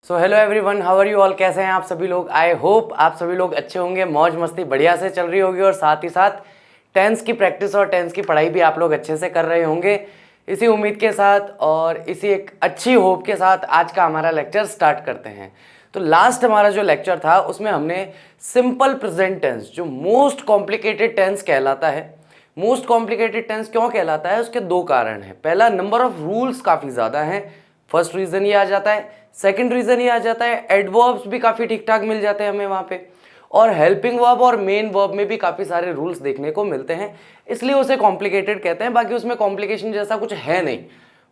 So hello everyone, how are you all. कैसे हैं आप सभी लोग। आई होप आप सभी लोग अच्छे होंगे, मौज मस्ती बढ़िया से चल रही होगी और साथ ही साथ टेंस की प्रैक्टिस और टेंस की पढ़ाई भी आप लोग अच्छे से कर रहे होंगे। इसी उम्मीद के साथ और इसी एक अच्छी होप के साथ आज का हमारा लेक्चर स्टार्ट करते हैं। तो लास्ट हमारा जो लेक्चर था उसमें हमने सिंपल प्रेजेंट टेंस, जो मोस्ट कॉम्प्लिकेटेड टेंस कहलाता है। मोस्ट कॉम्प्लिकेटेड टेंस क्यों कहलाता है, उसके दो कारण हैं। पहला, नंबर ऑफ रूल्स काफ़ी ज़्यादा हैं, फर्स्ट रीज़न ये आ जाता है। सेकंड रीज़न ये आ जाता है, एडवर्ब्स भी काफ़ी ठीक ठाक मिल जाते हैं हमें वहाँ पे, और हेल्पिंग वर्ब और मेन वर्ब में भी काफ़ी सारे रूल्स देखने को मिलते हैं, इसलिए उसे कॉम्प्लिकेटेड कहते हैं। बाकी उसमें कॉम्प्लिकेशन जैसा कुछ है नहीं,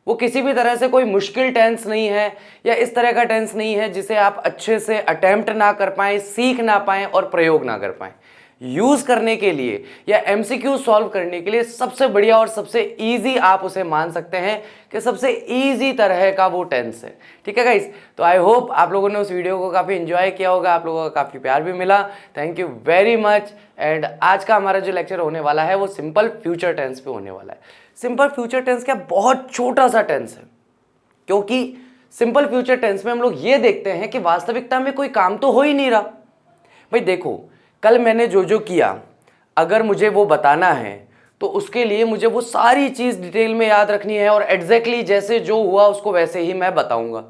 वो किसी भी तरह से कोई मुश्किल टेंस नहीं है या इस तरह का टेंस नहीं है जिसे आप अच्छे से अटेम्प्ट ना कर पाएँ, सीख ना पाएँ और प्रयोग ना कर पाएँ। यूज़ करने के लिए या एमसीक्यू सॉल्व करने के लिए सबसे बढ़िया और सबसे इजी आप उसे मान सकते हैं कि सबसे इजी तरह का वो टेंस है। ठीक है गाइस, तो आई होप आप लोगों ने उस वीडियो को काफ़ी एंजॉय किया होगा, आप लोगों का काफ़ी प्यार भी मिला। Thank you very much. And आज का हमारा जो लेक्चर होने वाला है वो सिंपल फ्यूचर टेंस पे होने वाला है। सिंपल फ्यूचर टेंस क्या बहुत छोटा सा टेंस है, क्योंकि सिंपल फ्यूचर टेंस में हम लोग ये देखते हैं कि वास्तविकता में कोई काम तो हो ही नहीं रहा। भाई देखो, कल मैंने जो जो किया, अगर मुझे वो बताना है तो उसके लिए मुझे वो सारी चीज़ डिटेल में याद रखनी है और एग्जैक्टली जैसे जो हुआ उसको वैसे ही मैं बताऊंगा।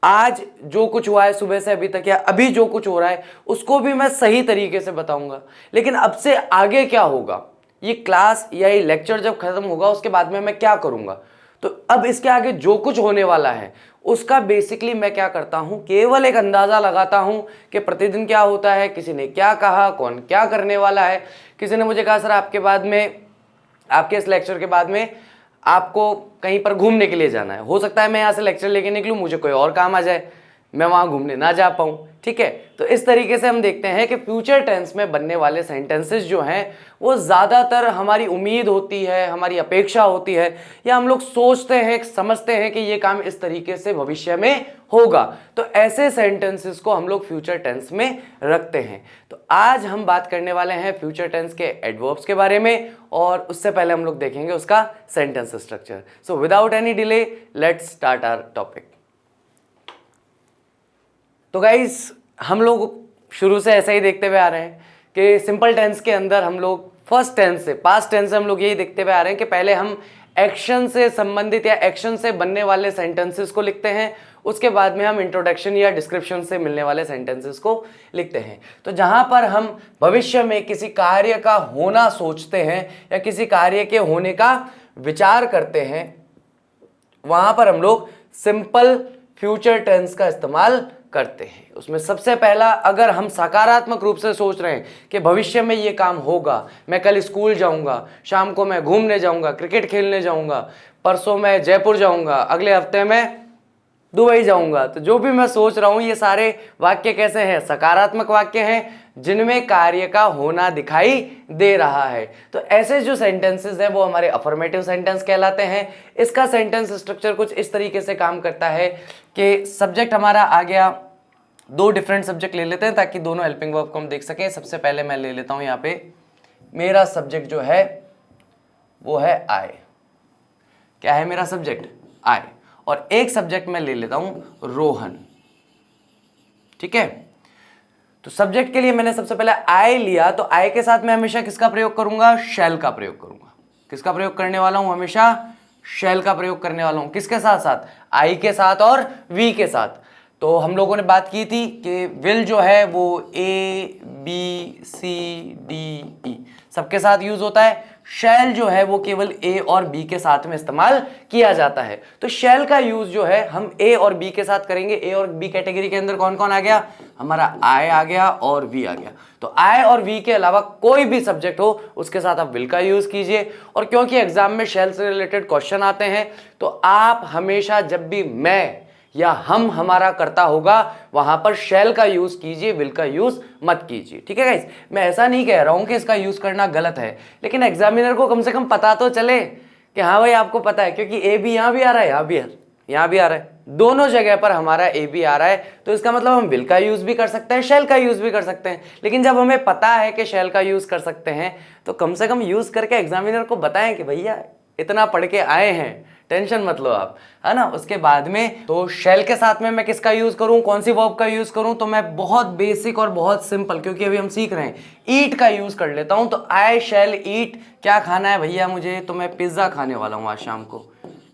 आज जो कुछ हुआ है सुबह से अभी तक या अभी जो कुछ हो रहा है उसको भी मैं सही तरीके से बताऊंगा। लेकिन अब से आगे क्या होगा, ये क्लास या ये लेक्चर जब खत्म होगा उसके बाद में मैं क्या करूंगा, तो अब इसके आगे जो कुछ होने वाला है उसका बेसिकली मैं क्या करता हूं, केवल एक अंदाजा लगाता हूं कि प्रतिदिन क्या होता है, किसी ने क्या कहा, कौन क्या करने वाला है। किसी ने मुझे कहा सर आपके बाद में, आपके इस लेक्चर के बाद में आपको कहीं पर घूमने के लिए जाना है। हो सकता है मैं यहाँ से लेक्चर लेके निकलूँ, मुझे कोई और काम आ जाए, मैं वहाँ घूमने ना जा पाऊँ। ठीक है, तो इस तरीके से हम देखते हैं कि फ्यूचर टेंस में बनने वाले सेंटेंसेस जो हैं वो ज़्यादातर हमारी उम्मीद होती है, हमारी अपेक्षा होती है, या हम लोग सोचते हैं, समझते हैं कि ये काम इस तरीके से भविष्य में होगा। तो ऐसे सेंटेंसेस को हम लोग फ्यूचर टेंस में रखते हैं। तो आज हम बात करने वाले हैं फ्यूचर टेंस के एडवर्ब्स के बारे में, और उससे पहले हम लोग देखेंगे उसका sentence structure. So without any delay let's start our topic. तो गाइस, हम लोग शुरू से ऐसा ही देखते हुए आ रहे हैं कि सिंपल टेंस के अंदर हम लोग फर्स्ट टेंस से, पास्ट टेंस से हम लोग यही देखते हुए आ रहे हैं कि पहले हम एक्शन से संबंधित या एक्शन से बनने वाले सेंटेंसेस को लिखते हैं, उसके बाद में हम इंट्रोडक्शन या डिस्क्रिप्शन से मिलने वाले सेंटेंसेस को लिखते हैं। तो जहां पर हम भविष्य में किसी कार्य का होना सोचते हैं या किसी कार्य के होने का विचार करते हैं, वहां पर हम लोग सिंपल फ्यूचर टेंस का इस्तेमाल करते हैं। उसमें सबसे पहला, अगर हम सकारात्मक रूप से सोच रहे हैं कि भविष्य में ये काम होगा, मैं कल स्कूल जाऊंगा, शाम को मैं घूमने जाऊंगा, क्रिकेट खेलने जाऊंगा, परसों मैं जयपुर जाऊंगा, अगले हफ्ते मैं दुबई जाऊंगा, तो जो भी मैं सोच रहा हूं ये सारे वाक्य कैसे हैं, सकारात्मक वाक्य हैं जिनमें कार्य का होना दिखाई दे रहा है। तो ऐसे जो सेंटेंसेस हैं वो हमारे अफर्मेटिव सेंटेंस कहलाते हैं। इसका सेंटेंस स्ट्रक्चर कुछ इस तरीके से काम करता है कि सब्जेक्ट हमारा आ गया, दो डिफरेंट सब्जेक्ट ले लेते हैं ताकि दोनों हेल्पिंग वर्ब को हम देख सकें। सबसे पहले मैं ले लेता हूं यहाँ पे, मेरा सब्जेक्ट जो है वो है आई। क्या है मेरा सब्जेक्ट? आई। और एक सब्जेक्ट मैं ले लेता हूं रोहन। ठीक है, तो सब्जेक्ट के लिए मैंने सबसे पहले आई लिया, तो आई के साथ मैं हमेशा किसका प्रयोग करूंगा? शैल का प्रयोग करूंगा। किसका प्रयोग करने वाला हूं? हमेशा शैल का प्रयोग करने वाला हूं। किसके साथ साथ? आई के साथ और वी के साथ। तो हम लोगों ने बात की थी कि विल जो है वो A B C D E सबके साथ यूज होता है। शैल जो है वो केवल ए और बी के साथ में इस्तेमाल किया जाता है। तो शैल का यूज जो है हम ए और बी के साथ करेंगे। ए और बी कैटेगरी के अंदर कौन कौन आ गया? हमारा आई आ गया और वी आ गया। तो आई और वी के अलावा कोई भी सब्जेक्ट हो उसके साथ आप विल का यूज कीजिए। और क्योंकि एग्जाम में शैल से रिलेटेड क्वेश्चन आते हैं तो आप हमेशा जब भी मैं या हम हमारा करता होगा वहां पर शैल का यूज कीजिए, विल का यूज मत कीजिए। ठीक है गाइस, मैं ऐसा नहीं कह रहा हूं कि इसका यूज करना गलत है, लेकिन एग्जामिनर को कम से कम पता तो चले कि हाँ भाई आपको पता है, क्योंकि ए भी यहां भी आ रहा है, यहां भी आ रहा है, दोनों जगह पर हमारा ए भी आ रहा है। तो इसका मतलब हम विल का यूज भी कर सकते हैं, शैल का यूज भी कर सकते हैं। लेकिन जब हमें पता है कि शैल का यूज कर सकते हैं तो कम से कम यूज करके एग्जामिनर को बताएं कि भैया इतना पढ़ के आए हैं, टेंशन मत लो आप, है ना। उसके बाद में तो शैल के साथ में मैं किसका यूज करूं, कौन सी वर्ब का यूज करूं, तो मैं बहुत बेसिक और बहुत सिंपल, क्योंकि अभी हम सीख रहे हैं, ईट का यूज कर लेता हूं। तो आई शैल ईट, क्या खाना है भैया मुझे, तो मैं पिज्जा खाने वाला हूं आज शाम को।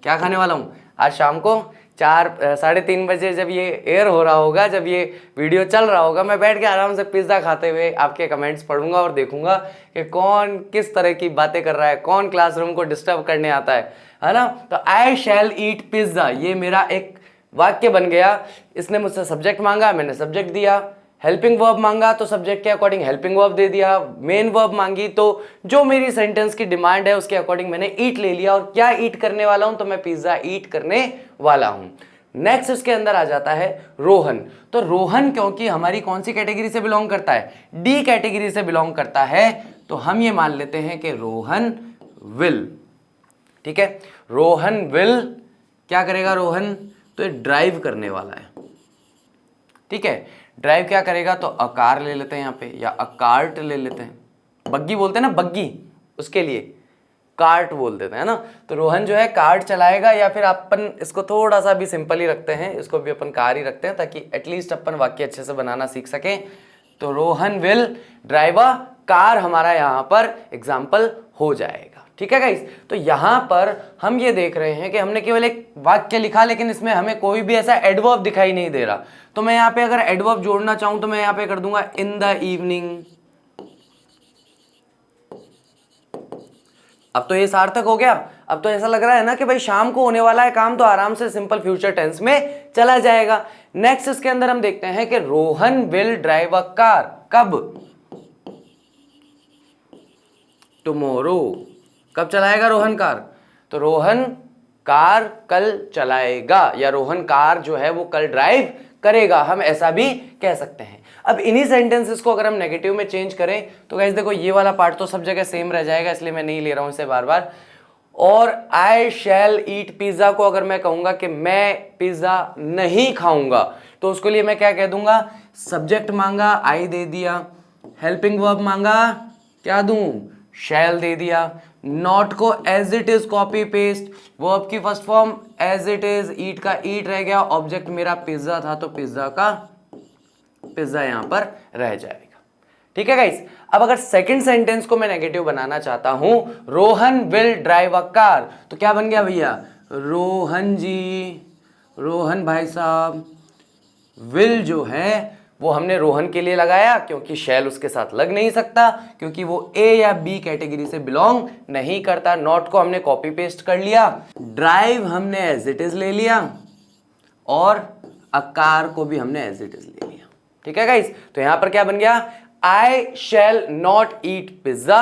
क्या खाने वाला हूं आज शाम को, 3:30 बजे जब ये एयर हो रहा होगा, जब ये वीडियो चल रहा होगा, मैं बैठ के आराम से पिज्ज़ा खाते हुए आपके कमेंट्स पढ़ूंगा और देखूंगा कि कौन किस तरह की बातें कर रहा है, कौन क्लासरूम को डिस्टर्ब करने आता है ना। तो आई शैल ईट पिज्ज़ा, ये मेरा एक वाक्य बन गया। इसने मुझसे सब्जेक्ट मांगा, मैंने सब्जेक्ट दिया। हेल्पिंग वर्ब मांगा तो सब्जेक्ट के अकॉर्डिंग हेल्पिंग वर्ब दे दिया। मेन वर्ब मांगी तो जो मेरी सेंटेंस की डिमांड है उसके अकॉर्डिंग मैंने ईट ले लिया। और क्या ईट करने वाला हूं, तो मैं पिज्जा ईट करने वाला हूं। नेक्स्ट इसके अंदर आ जाता है रोहन। तो रोहन क्योंकि हमारी कौन सी कैटेगरी से बिलोंग करता है, डी कैटेगरी से बिलोंग करता है, तो हम ये मान लेते हैं कि रोहन विल, ठीक है। रोहन विल क्या करेगा, रोहन तो ये ड्राइव करने वाला है, ठीक है। ड्राइव क्या करेगा, तो अकार ले लेते हैं यहाँ पे, या अकार्ट ले लेते हैं। बग्गी बोलते हैं ना, बग्गी, उसके लिए कार्ट बोल देते हैं ना। तो रोहन जो है कार्ट चलाएगा, या फिर अपन इसको थोड़ा सा भी सिंपल ही रखते हैं, इसको भी अपन कार ही रखते हैं, ताकि एटलीस्ट अपन वाक्य अच्छे से बनाना सीख सकें। तो Rohan will drive a car हमारा यहाँ पर एग्जाम्पल हो जाएगा, ठीक है गाइस। तो यहां पर हम ये देख रहे हैं कि हमने केवल एक वाक्य लिखा, लेकिन इसमें हमें कोई भी ऐसा एडवर्ब दिखाई नहीं दे रहा। तो मैं यहां पे अगर एडवर्ब जोड़ना चाहूं तो मैं यहां पे कर दूंगा इन द इवनिंग। अब तो ये सार्थक हो गया। अब तो ऐसा लग रहा है ना कि भाई शाम को होने वाला है काम, तो आराम से सिंपल फ्यूचर टेंस में चला जाएगा। नेक्स्ट इसके अंदर हम देखते हैं कि Rohan will drive a car, कब, टुमारो। कब चलाएगा रोहन कार, तो रोहन कार कल चलाएगा, या रोहन कार जो है वो कल ड्राइव करेगा, हम ऐसा भी कह सकते हैं। अब इन्हीं सेंटेंसेस को अगर हम नेगेटिव में चेंज करें तो गाइस देखो ये वाला पार्ट तो सब जगह सेम रह जाएगा, इसलिए मैं नहीं ले रहा हूं इसे बार बार। और आई शैल ईट पिज्जा को अगर मैं कहूंगा कि मैं पिज्जा नहीं खाऊंगा, तो उसके लिए मैं क्या कह दूंगा, सब्जेक्ट मांगा आई दे दिया, हेल्पिंग वर्ब मांगा क्या दूं, शैल दे दिया। नॉट को as it is copy paste, verb की first form as it is, eat का ईट रह गया, ऑब्जेक्ट मेरा पिज्जा था तो पिज्जा का पिज्जा यहां पर रह जाएगा, ठीक है गाइस। अब अगर सेकंड सेंटेंस को मैं नेगेटिव बनाना चाहता हूं, Rohan will drive a car, तो क्या बन गया भैया, रोहन जी, रोहन भाई साहब, विल जो है वो हमने रोहन के लिए लगाया क्योंकि शैल उसके साथ लग नहीं सकता, क्योंकि वो ए या बी कैटेगरी से बिलोंग नहीं करता। नॉट को हमने कॉपी पेस्ट कर लिया, ड्राइव हमने एज इट इज ले लिया, और अकार को भी हमने एज इट इज ले लिया, ठीक है गाइस। तो यहां पर क्या बन गया, I shall not eat pizza,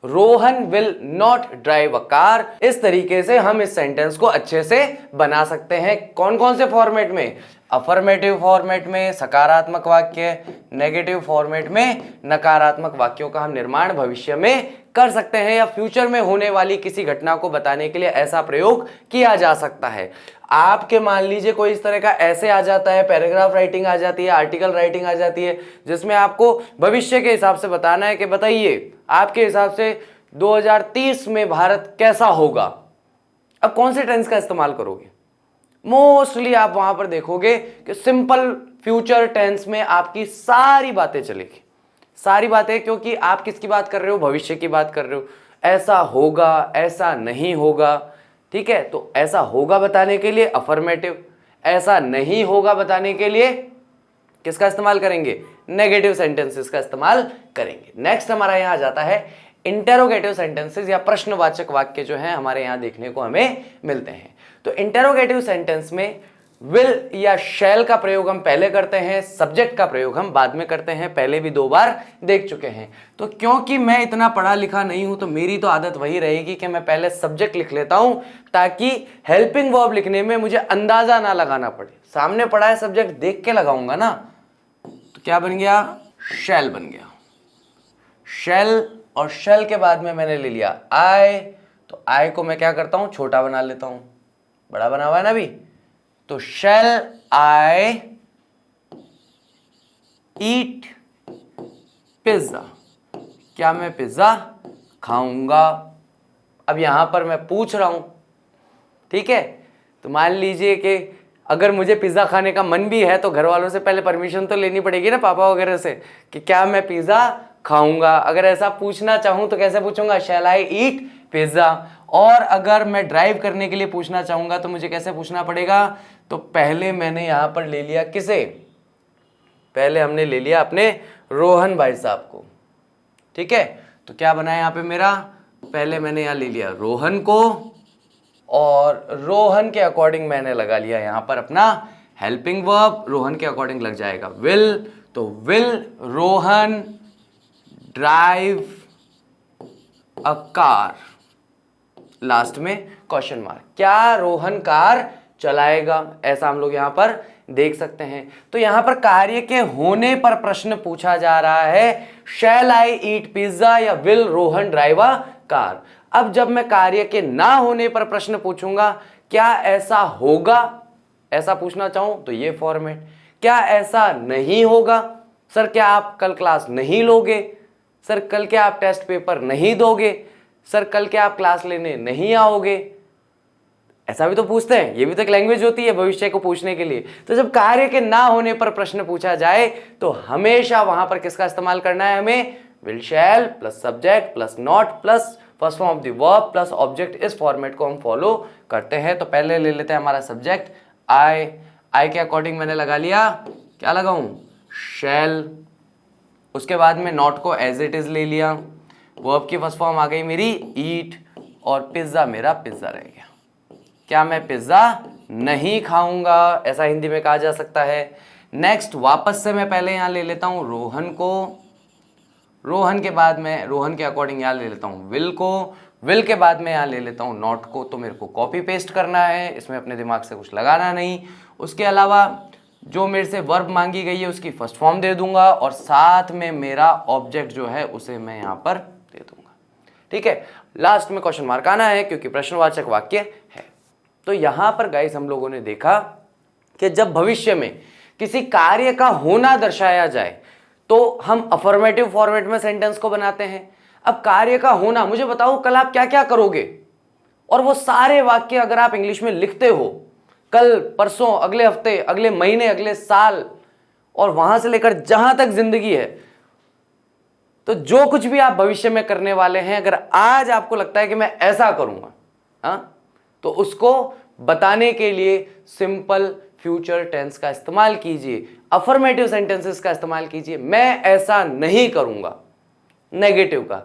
Rohan will not drive a car. इस तरीके से हम इस सेंटेंस को अच्छे से बना सकते हैं। कौन कौन से फॉर्मेट में, अफर्मेटिव फॉर्मेट में सकारात्मक वाक्य, नेगेटिव फॉर्मेट में नकारात्मक वाक्यों का हम निर्माण भविष्य में कर सकते हैं, या फ्यूचर में होने वाली किसी घटना को बताने के लिए ऐसा प्रयोग किया जा सकता है। आपके मान लीजिए कोई इस तरह का ऐसे आ जाता है, पैराग्राफ राइटिंग आ जाती है, आर्टिकल राइटिंग आ जाती है, जिसमें आपको भविष्य के हिसाब से बताना है कि बताइए आपके हिसाब से 2030 में भारत कैसा होगा। अब कौन से टेंस का इस्तेमाल करोगे, मोस्टली आप वहां पर देखोगे कि सिंपल फ्यूचर टेंस में आपकी सारी बातें चलेगी, सारी बातें, क्योंकि आप किसकी बात कर रहे हो, भविष्य की बात कर रहे हो। ऐसा होगा, ऐसा नहीं होगा, ठीक है। तो ऐसा होगा बताने के लिए अफर्मेटिव, ऐसा नहीं होगा बताने के लिए किसका इस्तेमाल करेंगे, नेगेटिव सेंटेंसेस का इस्तेमाल करेंगे। नेक्स्ट हमारा यहां आ जाता है इंटेरोगेटिव सेंटेंसेस, या प्रश्नवाचक वाक्य जो है हमारे यहां देखने को हमें मिलते हैं। तो इंटेरोगेटिव सेंटेंस में विल या शैल का प्रयोग हम पहले करते हैं, सब्जेक्ट का प्रयोग हम बाद में करते हैं, पहले भी 2 बार देख चुके हैं। तो क्योंकि मैं इतना पढ़ा लिखा नहीं हूं, तो मेरी तो आदत वही रहेगी कि मैं पहले सब्जेक्ट लिख लेता हूं, ताकि हेल्पिंग वर्ब लिखने में मुझे अंदाजा ना लगाना पड़े। सामने पढ़ा है सब्जेक्ट, देख के लगाऊंगा ना, तो क्या बन गया, शैल बन गया। शैल, और शैल के बाद में मैंने ले लिया आई, तो आई को मैं क्या करता हूं, छोटा बना लेता हूं, बड़ा बना हुआ है ना अभी। तो शैल आई ईट पिज्जा, क्या मैं पिज्जा खाऊंगा। अब यहां पर मैं पूछ रहा हूं, ठीक है। तो मान लीजिए कि अगर मुझे पिज़्ज़ा खाने का मन भी है तो घर वालों से पहले परमिशन तो लेनी पड़ेगी ना, पापा वगैरह से, कि क्या मैं पिज़्ज़ा खाऊंगा। अगर ऐसा पूछना चाहूँ तो कैसे पूछूंगा, शैल आई ईट पिज़्ज़ा। और अगर मैं ड्राइव करने के लिए पूछना चाहूंगा तो मुझे कैसे पूछना पड़ेगा, तो पहले मैंने यहां पर ले लिया किसे, पहले हमने ले लिया अपने रोहन भाई साहब को, ठीक है। तो क्या बना यहां पे मेरा, पहले मैंने यहां ले लिया रोहन को, और रोहन के अकॉर्डिंग मैंने लगा लिया यहां पर अपना हेल्पिंग वर्ब, रोहन के अकॉर्डिंग लग जाएगा विल, तो will Rohan drive a car, last में क्वेश्चन मार्क, क्या रोहन कार चलाएगा, ऐसा हम लोग यहां पर देख सकते हैं। तो यहां पर कार्य के होने पर प्रश्न पूछा जा रहा है, शैल आई ईट पिज्जा या will Rohan drive a car. अब जब मैं कार्य के ना होने पर प्रश्न पूछूंगा, क्या ऐसा होगा, ऐसा पूछना चाहूं तो ये फॉर्मेट, क्या ऐसा नहीं होगा, सर क्या आप कल क्लास नहीं लोगे, सर कल क्या आप टेस्ट पेपर नहीं दोगे, सर कल क्या आप क्लास लेने नहीं आओगे, ऐसा भी तो पूछते हैं, ये भी तो एक लैंग्वेज होती है भविष्य को पूछने के लिए। तो जब कार्य के ना होने पर प्रश्न पूछा जाए तो हमेशा वहां पर किसका इस्तेमाल करना है, हमें will shall plus subject plus not plus first form of the verb plus object, इस फॉर्मेट को हम फॉलो करते हैं। तो पहले ले लेते हैं हमारा सब्जेक्ट आई, आई के अकॉर्डिंग मैंने लगा लिया, क्या लगाऊं, शैल, उसके बाद में नॉट को एज इट इज ले लिया, वर्ब की फर्स्ट फॉर्म आ गई मेरी ईट, और पिज्जा मेरा पिज्जा रह गया, क्या मैं पिज्जा नहीं खाऊंगा, ऐसा हिंदी में कहा जा सकता है। नेक्स्ट वापस से मैं पहले यहां ले लेता हूं रोहन को, रोहन के बाद में रोहन के अकॉर्डिंग यहां ले लेता हूं विल को, विल के बाद में यहां ले लेता हूं नॉट को। तो मेरे को कॉपी पेस्ट करना है, इसमें अपने दिमाग से कुछ लगाना नहीं। उसके अलावा जो मेरे से वर्ब मांगी गई है उसकी फर्स्ट फॉर्म दे दूंगा, और साथ में मेरा ऑब्जेक्ट जो है उसे मैं यहां पर दे दूंगा, ठीक है। लास्ट में क्वेश्चन मार्क आना है क्योंकि प्रश्नवाचक वाक्य है। तो यहां पर गाइस हम लोगों ने देखा कि जब भविष्य में किसी कार्य का होना दर्शाया जाए तो हम अफर्मेटिव फॉर्मेट में सेंटेंस को बनाते हैं। अब कार्य का होना, मुझे बताओ कल आप क्या क्या करोगे, और वो सारे वाक्य अगर आप इंग्लिश में लिखते हो, कल परसों अगले हफ्ते अगले महीने अगले साल, और वहां से लेकर जहां तक जिंदगी है, तो जो कुछ भी आप भविष्य में करने वाले हैं, अगर आज आपको लगता है कि मैं ऐसा करूंगा, हाँ, तो उसको बताने के लिए सिंपल फ्यूचर टेंस का इस्तेमाल कीजिए, अफर्मेटिव सेंटेंसेस का इस्तेमाल कीजिए। मैं ऐसा नहीं करूंगा, नेगेटिव का।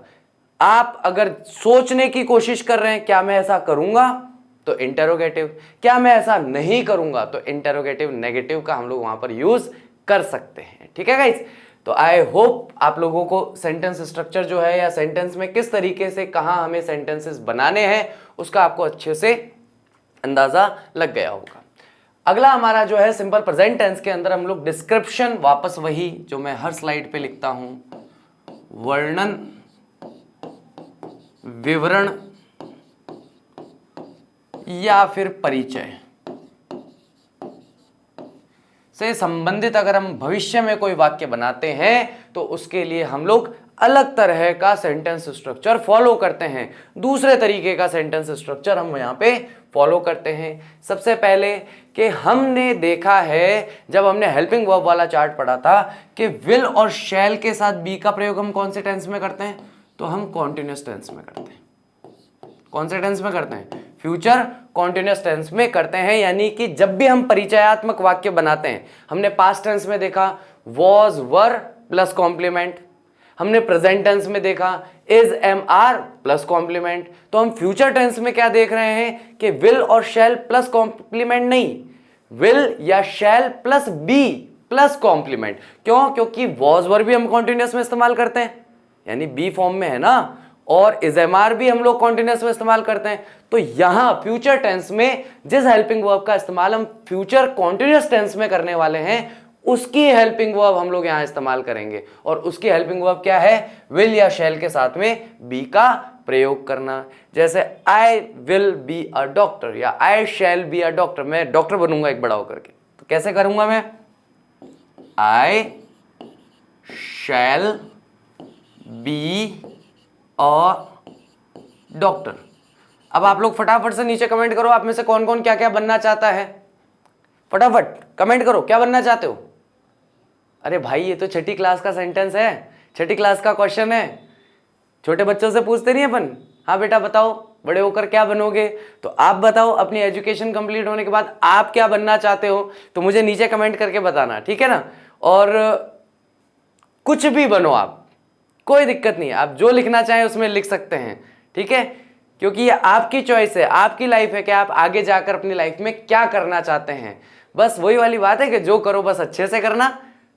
आप अगर सोचने की कोशिश कर रहे हैं क्या मैं ऐसा करूंगा, तो इंटेरोगेटिव, क्या मैं ऐसा नहीं करूंगा, तो इंटेरोगेटिव नेगेटिव का हम लोग वहां पर यूज कर सकते हैं, ठीक है गाइस। तो आई होप आप लोगों को सेंटेंस स्ट्रक्चर जो है या सेंटेंस में किस तरीके से कहां हमें सेंटेंसेस बनाने हैं उसका आपको अच्छे से अंदाजा लग गया होगा। अगला हमारा जो है सिंपल प्रेजेंट टेंस के अंदर हम लोग डिस्क्रिप्शन, वापस वही जो मैं हर स्लाइड पे लिखता हूं, वर्णन, विवरण या फिर परिचय से संबंधित अगर हम भविष्य में कोई वाक्य बनाते हैं तो उसके लिए हम लोग अलग तरह का सेंटेंस स्ट्रक्चर फॉलो करते हैं। दूसरे तरीके का सेंटेंस स्ट्रक्चर हम यहां पे फॉलो करते हैं। सबसे पहले कि हमने देखा है जब हमने हेल्पिंग वर्ब वाला चार्ट पढ़ा था कि विल और शैल के साथ बी का प्रयोग हम कौन से टेंस में करते हैं, तो हम कॉन्टिन्यूअस टेंस में करते हैं। कौन से टेंस में करते हैं, फ्यूचर कॉन्टिन्यूअस टेंस में करते हैं। यानी कि जब भी हम परिचयात्मक वाक्य बनाते हैं, हमने पास्ट टेंस में देखा वॉज वर प्लस कॉम्प्लीमेंट, हमने प्रेजेंट टेंस में देखा is am are plus complement, तो हम फ्यूचर टेंस में क्या देख रहे हैं कि विल और शैल प्लस कॉम्प्लीमेंट नहीं, विल या shall plus be plus complement. क्यों, क्योंकि वॉज वर भी हम कॉन्टिन्यूअस में इस्तेमाल करते हैं, यानी बी फॉर्म में है ना, और इज एम आर भी हम लोग कॉन्टिन्यूअस में इस्तेमाल करते हैं। तो यहां फ्यूचर टेंस में जिस हेल्पिंग वर्ब का इस्तेमाल हम फ्यूचर कॉन्टिन्यूअस टेंस में करने वाले हैं उसकी हेल्पिंग वर्ब हम लोग यहां इस्तेमाल करेंगे, और उसकी हेल्पिंग वर्ब क्या है, विल या शैल के साथ में बी का प्रयोग करना। जैसे I will be a doctor या आई शैल बी अ डॉक्टर, मैं डॉक्टर बनूंगा एक बड़ा होकर के, तो कैसे करूंगा मैं, आई शैल बी अ डॉक्टर। अब आप लोग फटाफट से नीचे कमेंट करो, आप में से कौन कौन क्या क्या बनना चाहता है, फटाफट कमेंट करो क्या बनना चाहते हो। अरे भाई ये तो छठी क्लास का सेंटेंस है, छठी क्लास का क्वेश्चन है, छोटे बच्चों से पूछते नहीं अपन, हाँ बेटा बताओ बड़े होकर क्या बनोगे, तो आप बताओ अपनी एजुकेशन कंप्लीट होने के बाद आप क्या बनना चाहते हो, तो मुझे नीचे कमेंट करके बताना, ठीक है ना। और कुछ भी बनो आप, कोई दिक्कत नहीं है, आप जो लिखना चाहें उसमें लिख सकते हैं, ठीक है, क्योंकि ये आपकी चॉइस है, आपकी लाइफ है कि आप आगे जाकर अपनी लाइफ में क्या करना चाहते हैं। बस वही वाली बात है कि जो करो बस अच्छे से करना।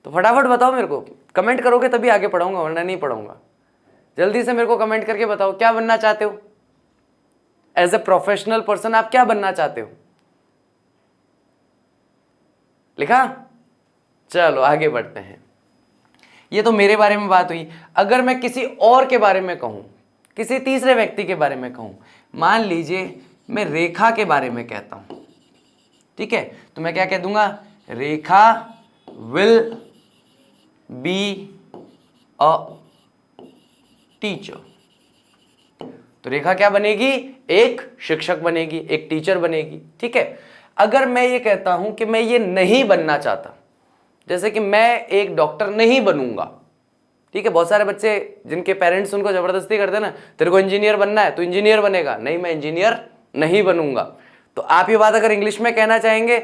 तो फटाफट बताओ मेरे को, कमेंट करोगे तभी आगे पढ़ाऊंगा, वरना नहीं पढ़ाऊंगा। जल्दी से मेरे को कमेंट करके बताओ क्या बनना चाहते हो, एज ए प्रोफेशनल पर्सन आप क्या बनना चाहते हो। लिखा, चलो आगे बढ़ते हैं। ये तो मेरे बारे में बात हुई। अगर मैं किसी और के बारे में कहूं, किसी तीसरे व्यक्ति के बारे में कहूं, मान लीजिए मैं रेखा के बारे में कहता हूं, ठीक है, तो मैं क्या कह दूंगा, रेखा विल बी अ टीचर। तो रेखा क्या बनेगी, एक शिक्षक बनेगी, एक टीचर बनेगी, ठीक है। अगर मैं ये कहता हूं कि मैं ये नहीं बनना चाहता, जैसे कि मैं एक डॉक्टर नहीं बनूंगा, ठीक है, बहुत सारे बच्चे जिनके पेरेंट्स उनको जबरदस्ती करते हैं ना, तेरे को इंजीनियर बनना है तो इंजीनियर बनेगा, नहीं मैं इंजीनियर नहीं बनूंगा। तो आप ये बात अगर इंग्लिश में कहना चाहेंगे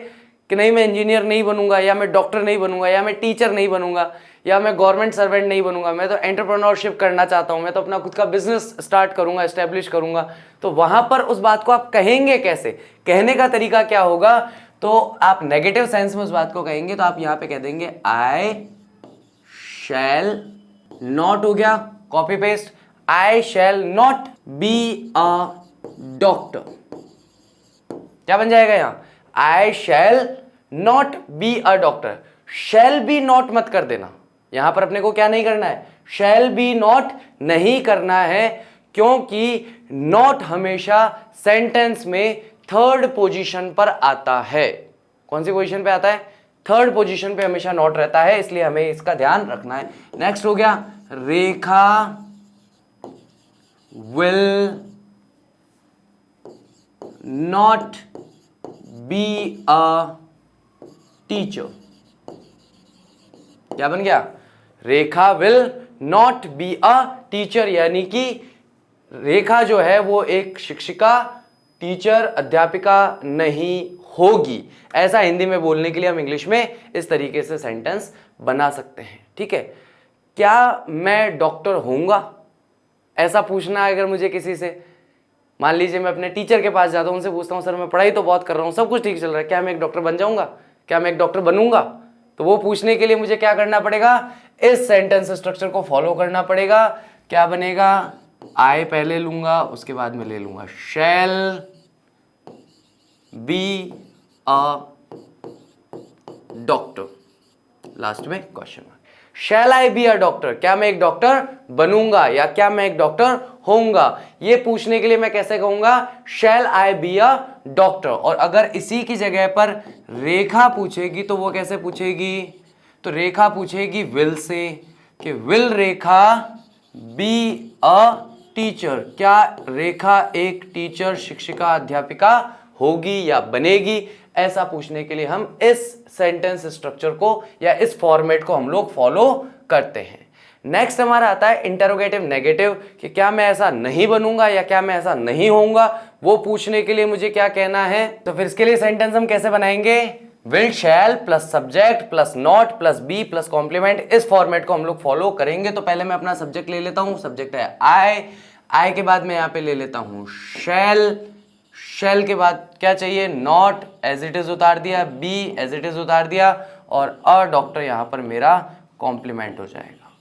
कि नहीं मैं इंजीनियर नहीं बनूंगा, या मैं डॉक्टर नहीं बनूंगा, या मैं टीचर नहीं बनूंगा, या मैं गवर्नमेंट सर्वेंट नहीं बनूंगा, मैं तो एंटरप्रेन्योरशिप करना चाहता हूं, मैं तो अपना खुद का बिजनेस स्टार्ट करूंगा, एस्टेब्लिश करूंगा, तो वहां पर उस बात को आप कहेंगे कैसे, कहने का तरीका क्या होगा। तो आप नेगेटिव सेंस में उस बात को कहेंगे तो आप यहां पे कह देंगे आई शैल नॉट, हो गया copy paste, I shall not be a doctor. क्या बन जाएगा यहां, I shall not be a doctor. Shall be not मत कर देना, यहां पर अपने को क्या नहीं करना है, शैल बी नॉट नहीं करना है, क्योंकि नॉट हमेशा सेंटेंस में थर्ड पोजीशन पर आता है। कौन सी पोजीशन पे आता है, थर्ड पोजीशन पे हमेशा नॉट रहता है, इसलिए हमें इसका ध्यान रखना है। नेक्स्ट हो गया, Rekha will not be a teacher. क्या बन गया, Rekha will not be a teacher, यानी कि रेखा जो है वो एक शिक्षिका, टीचर, अध्यापिका नहीं होगी। ऐसा हिंदी में बोलने के लिए हम इंग्लिश में इस तरीके से सेंटेंस बना सकते हैं, ठीक है। क्या मैं डॉक्टर होऊंगा, ऐसा पूछना है अगर मुझे किसी से, मान लीजिए मैं अपने टीचर के पास जाता हूं, उनसे पूछता हूं सर मैं पढ़ाई तो बहुत कर रहा हूं, सब कुछ ठीक चल रहा है, क्या मैं एक डॉक्टर बन जाऊंगा, क्या मैं एक डॉक्टर बनूंगा। तो वो पूछने के लिए मुझे क्या करना पड़ेगा, इस सेंटेंस स्ट्रक्चर को फॉलो करना पड़ेगा। क्या बनेगा, आई पहले लूंगा, उसके बाद में ले लूंगा shall be a doctor, last में question mark. Shall I be a doctor, क्या मैं एक डॉक्टर बनूंगा या क्या मैं एक डॉक्टर होऊंगा, ये पूछने के लिए मैं कैसे कहूंगा, शैल आई बी अ डॉक्टर। और अगर इसी की जगह पर रेखा पूछेगी तो वो कैसे पूछेगी, तो रेखा पूछेगी विल से, कि will Rekha B a teacher, क्या रेखा एक टीचर, शिक्षिका, अध्यापिका होगी या बनेगी। ऐसा पूछने के लिए हम इस सेंटेंस स्ट्रक्चर को या इस फॉर्मेट को हम लोग फॉलो करते हैं। नेक्स्ट हमारा आता है इंटरोगेटिव नेगेटिव, कि क्या मैं ऐसा नहीं बनूंगा या क्या मैं ऐसा नहीं होऊंगा, वो पूछने के लिए मुझे क्या कहना है। तो फिर इसके लिए सेंटेंस हम कैसे बनाएंगे, will shall plus subject plus not plus be plus complement, इस फॉर्मेट को हम लोग फॉलो करेंगे। तो पहले मैं अपना सब्जेक्ट ले लेता हूं, सब्जेक्ट है आई के बाद मैं यहां पे ले लेता हूं शैल, शैल के बाद क्या चाहिए, नॉट, एज इट इज उतार दिया, बी एज इट इज उतार दिया, और अ डॉक्टर यहां पर मेरा कॉम्प्लीमेंट हो जाएगा,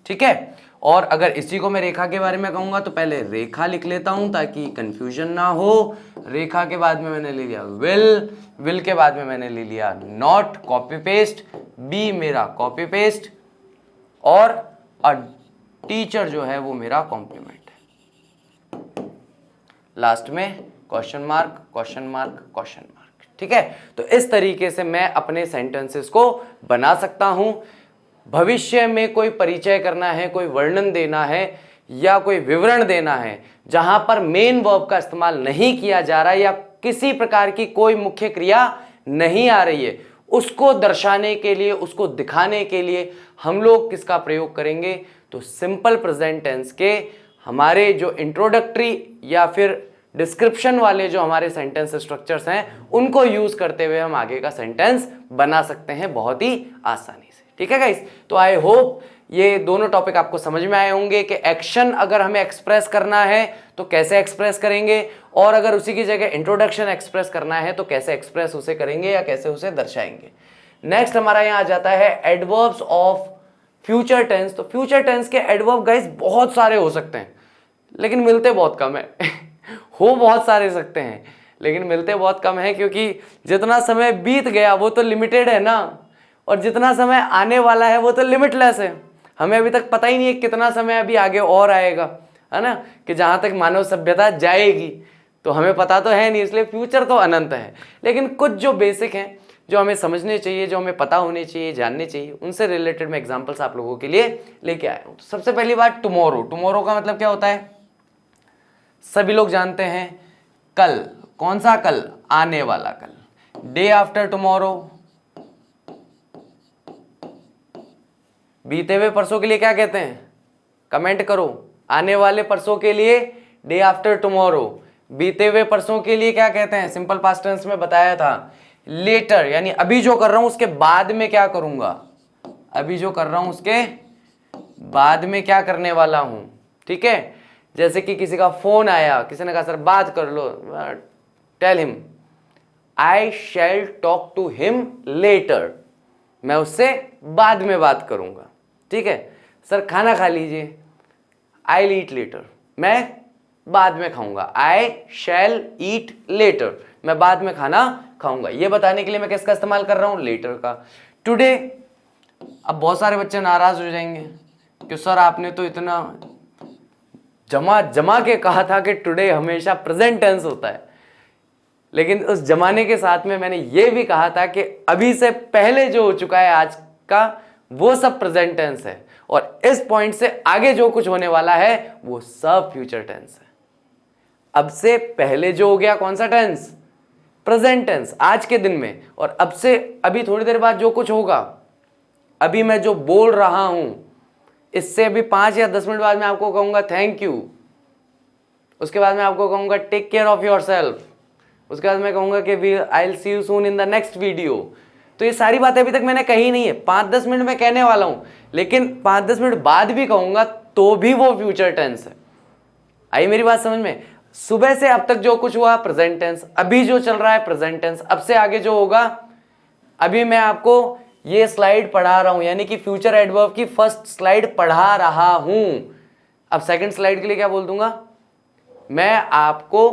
ठीक है। और अगर इसी को मैं रेखा के बारे में कहूंगा तो पहले रेखा लिख लेता हूं ताकि कंफ्यूजन ना हो। रेखा के बाद में मैंने ले लिया विल, विल के बाद में मैंने ले लिया नॉट, कॉपी पेस्ट, बी मेरा कॉपी पेस्ट, और अ टीचर जो है वो मेरा कॉम्प्लीमेंट है, लास्ट में question mark question mark question mark, ठीक है। तो इस तरीके से मैं अपने सेंटेंसेस को बना सकता हूं। भविष्य में कोई परिचय करना है, कोई वर्णन देना है या कोई विवरण देना है जहां पर मेन वर्ब का इस्तेमाल नहीं किया जा रहा है या किसी प्रकार की कोई मुख्य क्रिया नहीं आ रही है, उसको दर्शाने के लिए, उसको दिखाने के लिए हम लोग किसका प्रयोग करेंगे? तो सिंपल प्रेजेंट टेंस के हमारे जो इंट्रोडक्टरी या फिर डिस्क्रिप्शन वाले जो हमारे सेंटेंस स्ट्रक्चर्स हैं उनको यूज करते हुए हम आगे का सेंटेंस बना सकते हैं बहुत ही आसानी से। ठीक है गाइस, तो आई होप ये दोनों टॉपिक आपको समझ में आए होंगे कि एक्शन अगर हमें एक्सप्रेस करना है तो कैसे एक्सप्रेस करेंगे, और अगर उसी की जगह इंट्रोडक्शन एक्सप्रेस करना है तो कैसे एक्सप्रेस उसे करेंगे या कैसे उसे दर्शाएंगे। नेक्स्ट हमारा यहाँ आ जाता है एडवर्ब्स ऑफ फ्यूचर टेंस। तो फ्यूचर टेंस के एडवर्ब गाइस बहुत सारे हो सकते हैं लेकिन मिलते बहुत कम है हो बहुत सारे सकते हैं लेकिन मिलते बहुत कम है, क्योंकि जितना समय बीत गया वो तो लिमिटेड है ना, और जितना समय आने वाला है वो तो लिमिटलेस है। हमें अभी तक पता ही नहीं है कितना समय अभी आगे और आएगा, है ना, कि जहाँ तक मानव सभ्यता जाएगी तो हमें पता तो है नहीं, इसलिए फ्यूचर तो अनंत है। लेकिन कुछ जो बेसिक हैं जो हमें समझने चाहिए, जो हमें पता होने चाहिए, जानने चाहिए, उनसे रिलेटेड मैं एग्जाम्पल्स आप लोगों के लिए लेके आया हूँ। तो सबसे पहली बात टुमारो। टुमारो का मतलब क्या होता है? सभी लोग जानते हैं कल। कौन सा कल? आने वाला कल। Day after tomorrow. बीते हुए परसों के लिए क्या कहते हैं? कमेंट करो। आने वाले परसों के लिए डे आफ्टर टुमारो। बीते हुए परसों के लिए क्या कहते हैं? सिंपल पास्ट टेंस में बताया था लेटर, यानी अभी जो कर रहा हूं उसके बाद में क्या करूंगा, अभी जो कर रहा हूं उसके बाद में क्या करने वाला हूं। ठीक है, जैसे कि किसी का फोन आया, किसी ने कहा सर बात कर लो, tell him I shall talk to him later, मैं उससे बाद में बात करूंगा। ठीक है, सर खाना खा लीजिए, आई विल ईट लेटर, मैं बाद में खाऊंगा, आई शैल ईट लेटर, मैं बाद में खाना खाऊंगा। ये बताने के लिए मैं किसका इस्तेमाल कर रहा हूं? लेटर का। टुडे। अब बहुत सारे बच्चे नाराज हो जाएंगे कि सर आपने तो इतना जमा के कहा था कि टुडे हमेशा प्रेजेंट टेंस होता है, लेकिन उस जमाने के साथ में मैंने ये भी कहा था कि अभी से पहले जो हो चुका है आज का वो सब प्रेजेंट टेंस है, और इस पॉइंट से आगे जो कुछ होने वाला है वो सब फ्यूचर टेंस है। अब से पहले जो हो गया कौन सा टेंस? प्रेजेंट टेंस, आज के दिन में। और अब से अभी थोड़ी देर बाद जो कुछ होगा, अभी मैं जो बोल रहा हूं, इससे अभी 5 या 10 मिनट बाद मैं आपको कहूंगा थैंक यू, उसके बाद मैं आपको कहूंगा take care of yourself, उसके बाद मैं कहूंगा कि I will see you soon in the next video. तो ये सारी बातें अभी तक मैंने कही नहीं है, 5-10 मिनट में कहने वाला हूं, लेकिन 5-10 मिनट बाद भी कहूंगा तो भी वो फ्यूचर टेंस है। आई मेरी बात समझ में? सुबह से अब तक जो कुछ हुआ प्रेजेंट टेंस, अभी जो चल रहा है प्रेजेंट टेंस, अब से आगे जो होगा, अभी मैं आपको ये स्लाइड पढ़ा रहा हूं, यानी कि फ्यूचर एडवर्ब की फर्स्ट स्लाइड पढ़ा रहा हूं। अब सेकंड स्लाइड के लिए क्या बोल दूंगा? मैं आपको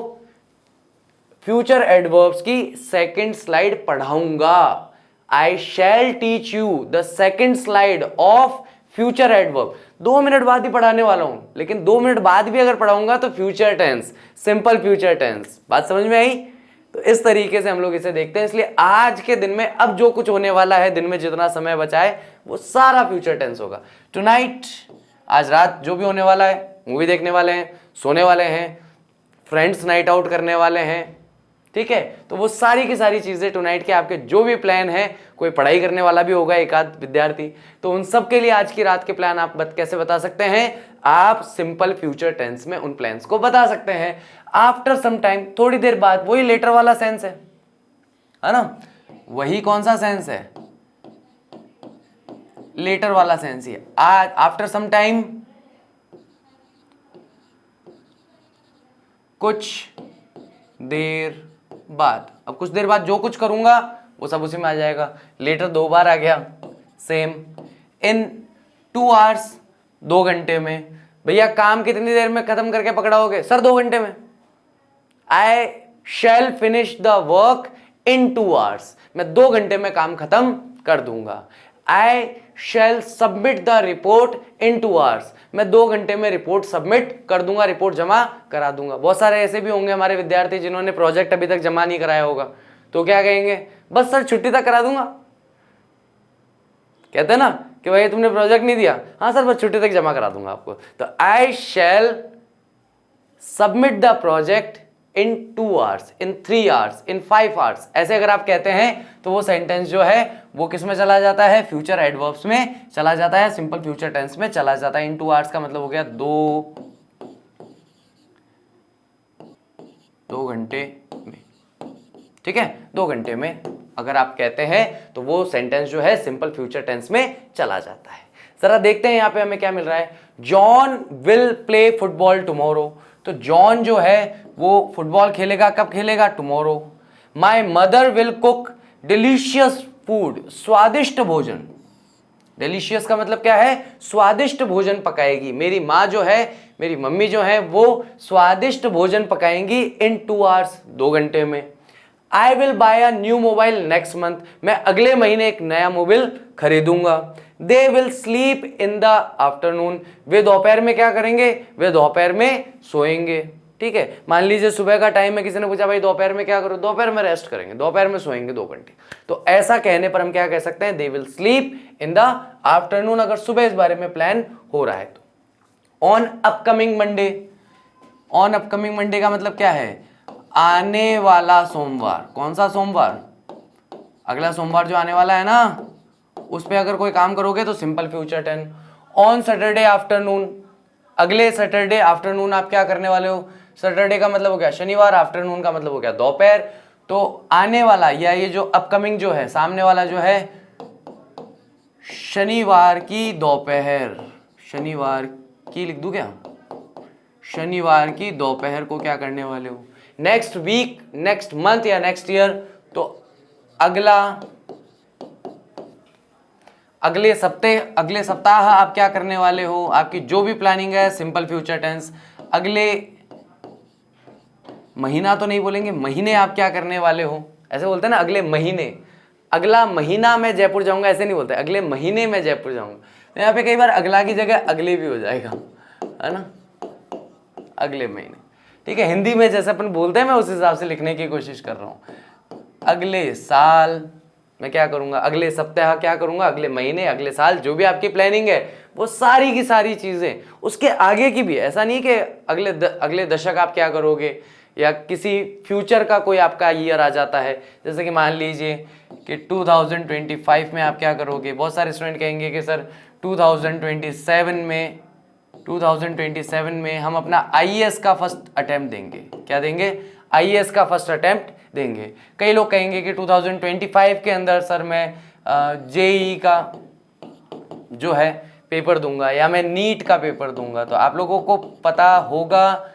फ्यूचर एडवर्ब्स की सेकंड स्लाइड पढ़ाऊंगा। I shall teach you the second slide of future adverb. 2 minute बाद ही पढ़ाने वाला हूं, लेकिन 2 मिनट बाद भी अगर पढ़ाऊंगा तो future tense, simple future tense. बात समझ में आई? तो इस तरीके से हम लोग इसे देखते हैं। इसलिए आज के दिन में अब जो कुछ होने वाला है, दिन में जितना समय बचा है वो सारा फ्यूचर टेंस होगा। टुनाइट, आज रात जो भी होने वाला है, मूवी देखने वाले हैं, सोने वाले हैं, फ्रेंड्स नाइट आउट करने वाले हैं, ठीक है, तो वो सारी की सारी चीजें टुनाइट के आपके जो भी प्लान है, कोई पढ़ाई करने वाला भी होगा एक आध विद्यार्थी, तो उन सब के लिए आज की रात के प्लान आप कैसे बता सकते हैं? आप सिंपल फ्यूचर टेंस में उन प्लान्स को बता सकते हैं। आफ्टर सम टाइम, थोड़ी देर बाद, वही लेटर वाला सेंस है ना, वही कौन सा सेंस है? लेटर वाला सेंस ही। आज आफ्टर सम टाइम, कुछ देर बाद। अब कुछ देर बाद जो कुछ करूंगा वो सब उसी में आ जाएगा। लेटर 2 बार आ गया, सेम। इन 2 आवर्स, 2 घंटे में। भैया काम कितनी देर में खत्म करके पकड़ाओगे? सर 2 घंटे में। I shall finish the work in 2 hours, मैं 2 घंटे में काम खत्म कर दूंगा। I shall submit the report in 2 hours, मैं 2 घंटे में रिपोर्ट सबमिट कर दूंगा, रिपोर्ट जमा करा दूंगा। बहुत सारे ऐसे भी होंगे हमारे विद्यार्थी जिन्होंने प्रोजेक्ट अभी तक जमा नहीं कराया होगा, तो क्या कहेंगे? बस सर छुट्टी तक करा दूंगा। कहते हैं ना कि भाई तुमने प्रोजेक्ट नहीं दिया, हाँ सर बस छुट्टी तक जमा करा दूंगा आपको। तो I shall submit the project in 2 hours, in 3 hours, in 5 hours, ऐसे अगर आप कहते हैं तो वो सेंटेंस जो है वो किस में चला जाता है, फ्यूचर एडवर्ब्स में चला जाता है, सिंपल फ्यूचर टेंस में चला जाता है। इन 2 आवर्स का मतलब हो गया 2 घंटे में, ठीक है, 2 घंटे में अगर आप कहते हैं तो वो सेंटेंस जो है सिंपल फ्यूचर टेंस में चला जाता है। जरा देखते हैं यहाँ पे हमें क्या मिल रहा है। John will play football tomorrow, तो जॉन जो है वो फुटबॉल खेलेगा, कब खेलेगा, tomorrow. My mother will cook delicious food, स्वादिष्ट भोजन, डिलीशियस का मतलब क्या है, स्वादिष्ट भोजन पकाएगी। मेरी माँ जो है, मेरी मम्मी जो है वो स्वादिष्ट भोजन पकाएंगी इन 2 आवर्स, 2 घंटे में। I will buy a new mobile next month, मैं अगले महीने एक नया मोबाइल खरीदूंगा। They will sleep in the afternoon, वे दोपहर में क्या करेंगे, वे दोपहर में सोएंगे। ठीक है, मान लीजिए सुबह का टाइम है, किसी ने पूछा भाई दोपहर में क्या करो, दोपहर में रेस्ट करेंगे, दोपहर में सोएंगे 2 घंटे। तो ऐसा कहने पर हम क्या कह सकते हैं, दे will sleep in the afternoon, अगर सुबह इस बारे में प्लान हो रहा है तो। On upcoming Monday, on upcoming Monday का मतलब क्या है, आने वाला सोमवार। कौन सा सोमवार, अगला सोमवार जो आने वाला है ना, उस पे अगर कोई काम करोगे तो simple future tense. On Saturday afternoon, अगले सैटरडे आफ्टरनून आप क्या करने वाले हो, सैटरडे का मतलब हो गया शनिवार, आफ्टरनून का मतलब हो गया दोपहर। तो आने वाला या ये जो अपकमिंग जो है, सामने वाला जो है शनिवार की दोपहर, शनिवार की लिख दूं क्या, शनिवार की दोपहर को क्या करने वाले हो। नेक्स्ट वीक, नेक्स्ट मंथ या नेक्स्ट ईयर, तो अगले सप्ताह आप क्या करने वाले हो, आपकी जो भी प्लानिंग है सिंपल फ्यूचर टेंस। अगले महीना तो नहीं बोलेंगे, महीने आप क्या करने वाले हो, ऐसे बोलते हैं ना, अगले महीने, अगला महीना मैं जयपुर जाऊंगा, ऐसे नहीं बोलते, अगले महीने में जयपुर जाऊंगा। तो यहाँ पे कई बार अगला की जगह अगले भी हो जाएगा, है ना, अगले महीने। ठीक है, हिंदी में जैसे अपन बोलते हैं मैं उस हिसाब से लिखने की कोशिश कर रहा हूँ। अगले साल मैं क्या करूंगा, अगले सप्ताह क्या करूंगा, अगले महीने, अगले साल, जो भी आपकी प्लानिंग है वो सारी की सारी चीजें, उसके आगे की भी। ऐसा नहीं कि अगले दशक आप क्या करोगे, या किसी फ्यूचर का कोई आपका ईयर आ जाता है, जैसे कि मान लीजिए कि 2025 में आप क्या करोगे। बहुत सारे स्टूडेंट कहेंगे कि सर 2027 में हम अपना IAS का फर्स्ट अटेम्प्ट देंगे। क्या देंगे, IAS का फर्स्ट अटेम्प्ट देंगे। कई लोग कहेंगे कि 2025 के अंदर सर मैं JEE का जो है पेपर दूंगा, या मैं नीट का पेपर दूंगा। तो आप लोगों को पता होगा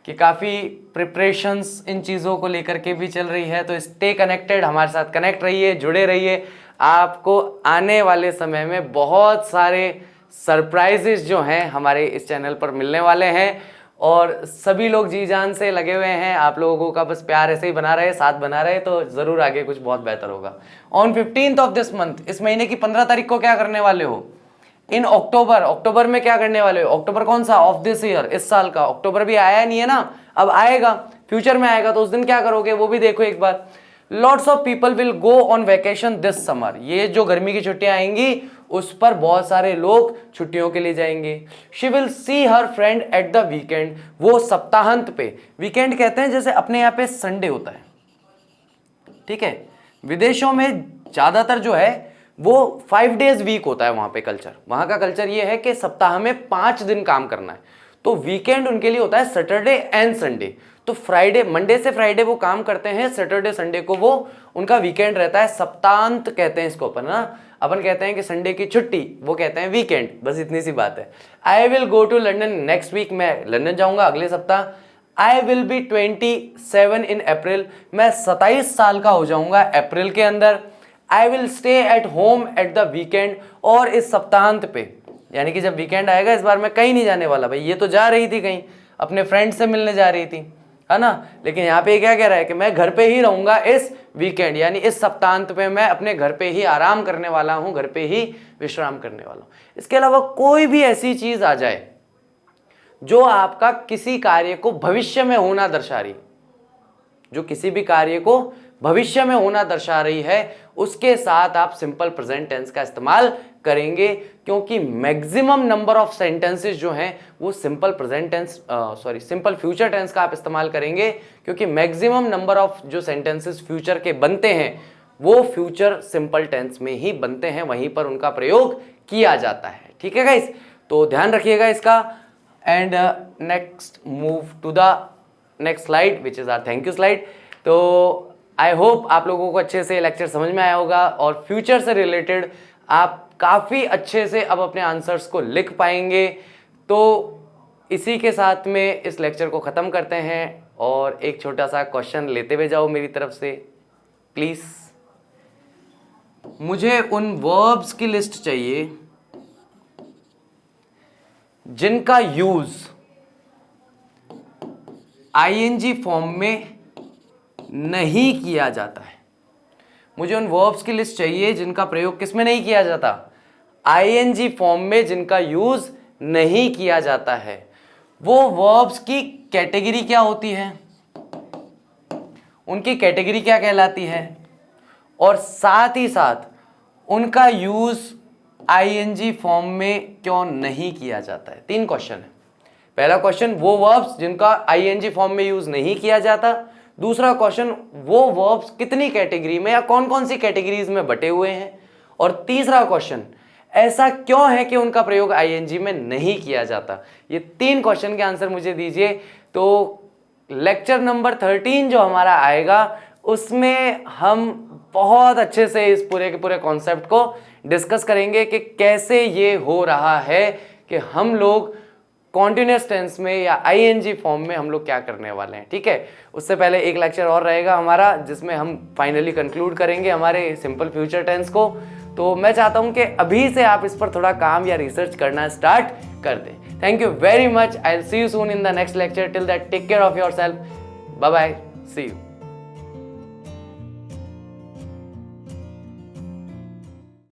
कि काफ़ी प्रिपरेशंस इन चीज़ों को लेकर के भी चल रही है। तो स्टे कनेक्टेड, हमारे साथ कनेक्ट रहिए, जुड़े रहिए। आपको आने वाले समय में बहुत सारे सरप्राइजेस जो हैं हमारे इस चैनल पर मिलने वाले हैं, और सभी लोग जी जान से लगे हुए हैं। आप लोगों का बस प्यार ऐसे ही बना रहे, साथ बना रहे, तो ज़रूर आगे कुछ बहुत बेहतर होगा। On 15th of this month, इस महीने की 15 तारीख को क्या करने वाले हो, इन अक्टूबर में क्या करने वाले हो, अक्टूबर कौन सा, ऑफ दिस ईयर, इस साल का। अक्टूबर भी आया नहीं है ना, अब आएगा, फ्यूचर में आएगा, तो उस दिन क्या करोगे वो भी देखो एक बार। Lots of people will go on vacation this summer, ये जो गर्मी की छुट्टियां आएंगी उस पर बहुत सारे लोग छुट्टियों के लिए जाएंगे। She will see her friend at the weekend, वो सप्ताहांत पे, वीकेंड कहते हैं जैसे अपने यहाँ पे संडे होता है, ठीक है, विदेशों में ज्यादातर जो है वो 5 days वीक होता है वहां पे कल्चर। वहां का कल्चर ये है कि सप्ताह में 5 दिन काम करना है, तो वीकेंड उनके लिए होता है सैटरडे एंड संडे। तो फ्राइडे, मंडे से फ्राइडे वो काम करते हैं, सैटरडे संडे को वो उनका वीकेंड रहता है, सप्तांत कहते हैं इसको अपन ना। अपन कहते हैं कि संडे की छुट्टी, वो कहते हैं वीकेंड, बस इतनी सी बात है। I will go to London next week, मैं लंदन जाऊंगा अगले सप्ताह। आई विल बी 27 इन अप्रैल, मैं 27 साल का हो जाऊंगा अप्रैल के अंदर। I will stay at home at the weekend, और इस सप्ताहांत पे, यानी कि जब वीकेंड आएगा, इस बार मैं कहीं नहीं जाने वाला। भाई ये तो जा रही थी कहीं, अपने फ्रेंड से मिलने जा रही थी, है ना, लेकिन यहाँ पे क्या कह रहा है कि मैं घर पे ही रहूंगा इस वीकेंड, यानी इस सप्ताहांत पे मैं अपने घर पे ही आराम करने वाला हूँ, घर पे ही विश्राम करने वाला हूँ। इसके अलावा कोई भी ऐसी चीज आ जाए जो आपका किसी कार्य को भविष्य में होना दर्शा रही, जो किसी भी कार्य को भविष्य में होना दर्शा रही है, उसके साथ आप सिंपल प्रेजेंट टेंस का इस्तेमाल करेंगे, क्योंकि मैक्सिमम नंबर ऑफ सेंटेंसेस जो हैं वो सिंपल फ्यूचर टेंस का आप इस्तेमाल करेंगे, क्योंकि मैक्सिमम नंबर ऑफ जो सेंटेंसेस फ्यूचर के बनते हैं वो फ्यूचर सिंपल टेंस में ही बनते हैं, वहीं पर उनका प्रयोग किया जाता है। ठीक है गाइस, तो ध्यान रखिएगा इसका। And next move to the next slide which is our thank you slide. तो आई होप आप लोगों को अच्छे से लेक्चर समझ में आया होगा और फ्यूचर से रिलेटेड आप काफ़ी अच्छे से अब अपने आंसर्स को लिख पाएंगे। तो इसी के साथ में इस लेक्चर को ख़त्म करते हैं और एक छोटा सा क्वेश्चन लेते हुए जाओ मेरी तरफ से प्लीज़। मुझे उन वर्ब्स की लिस्ट चाहिए जिनका यूज आईएनजी फॉर्म में नहीं किया जाता है। मुझे उन वर्ब्स की लिस्ट चाहिए जिनका प्रयोग किसमें नहीं किया जाता, आईएनजी फॉर्म में, जिनका यूज नहीं किया जाता है। वो वर्ब्स की कैटेगरी क्या होती है, उनकी कैटेगरी क्या कहलाती है, और साथ ही साथ उनका यूज आईएनजी फॉर्म में क्यों नहीं किया जाता है। 3 क्वेश्चन है। पहला क्वेश्चन, वो वर्ब्स जिनका आईएनजी फॉर्म में यूज नहीं किया जाता। दूसरा क्वेश्चन, वो वर्ब्स कितनी कैटेगरी में या कौन कौन सी कैटेगरीज में बटे हुए हैं। और तीसरा क्वेश्चन, ऐसा क्यों है कि उनका प्रयोग आईएनजी में नहीं किया जाता। ये 3 क्वेश्चन के आंसर मुझे दीजिए। तो लेक्चर नंबर 13 जो हमारा आएगा उसमें हम बहुत अच्छे से इस पूरे के पूरे कॉन्सेप्ट को डिस्कस करेंगे कि कैसे ये हो रहा है कि हम लोग कॉन्टिन्यूअस टेंस में या आईएनजी फॉर्म में हम लोग क्या करने वाले हैं। ठीक है, उससे पहले एक लेक्चर और रहेगा हमारा जिसमें हम फाइनली कंक्लूड करेंगे हमारे सिंपल फ्यूचर टेंस को। तो मैं चाहता हूं कि अभी से आप इस पर थोड़ा काम या रिसर्च करना स्टार्ट कर दें। Thank you very much. I will see you soon in the next lecture. Till that take care of yourself. Bye bye, see you.